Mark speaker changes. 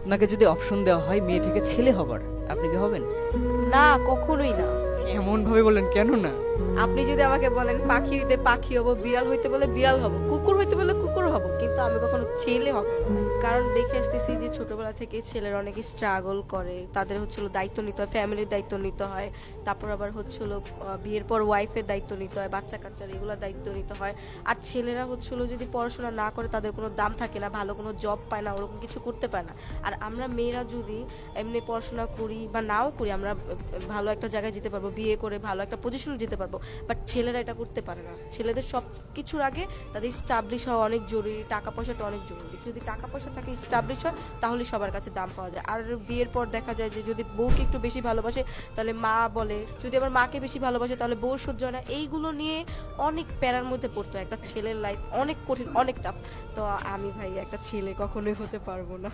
Speaker 1: আপনাকে যদি অপশন দেওয়া হয় মেয়ে থেকে ছেলে হবার, আপনি কি হবেন?
Speaker 2: না, কখনোই না।
Speaker 1: এমন ভাবে বললেন কেন না?
Speaker 2: আপনি যদি আমাকে বলেন পাখি হইতে পাখি হব, বিড়াল হইতে বলে বিড়াল হব, কুকুর হইতে বলে কুকুর হব, কিন্তু আমি কখনো ছেলে হব না। কারণ দেখে আসতেছি যে ছোটবেলা থেকে ছেলেরা অনেক স্ট্রাগল করে, তাদের হচ্ছিল দায়িত্ব নিতে হয়, ফ্যামিলির দায়িত্ব নিতে হয়, তারপর আবার হচ্ছিল বিয়ের পর ওয়াইফের দায়িত্ব নিতে হয়, বাচ্চা কাচ্চার এগুলোর দায়িত্ব নিতে হয়। আর ছেলেরা হচ্ছিল যদি পড়াশোনা না করে তাদের কোনো দাম থাকে না, ভালো কোনো জব পায় না, ওরকম কিছু করতে পারে না। আর আমরা মেয়েরা যদি এমনি পড়াশোনা করি বা নাও করি, আমরা ভালো একটা জায়গায় যেতে পারবো, বিয়ে করে ভালো একটা পজিশনে যেতে পারবো। বাট ছেলেরা এটা করতে পারে না। ছেলেদের সব কিছুর আগে তাদের স্টাবলিশ হওয়া অনেক জরুরি, টাকা পয়সাটা অনেক জরুরি। যদি টাকা পয়সা থাকে, স্টাবলিশ হয়, তাহলে সবার কাছে দাম পাওয়া যায়। আর বিয়ের পর দেখা যায় যে যদি বউকে একটু বেশি ভালোবাসে তাহলে মা বলে, যদি আবার মাকে বেশি ভালোবাসে তাহলে বউ সহ্য হয় না। এইগুলো নিয়ে অনেক প্যারার মধ্যে পড়তে হয়। একটা ছেলের লাইফ অনেক কঠিন, অনেক টাফ। তো আমি ভাই একটা ছেলে কখনোই হতে পারবো না।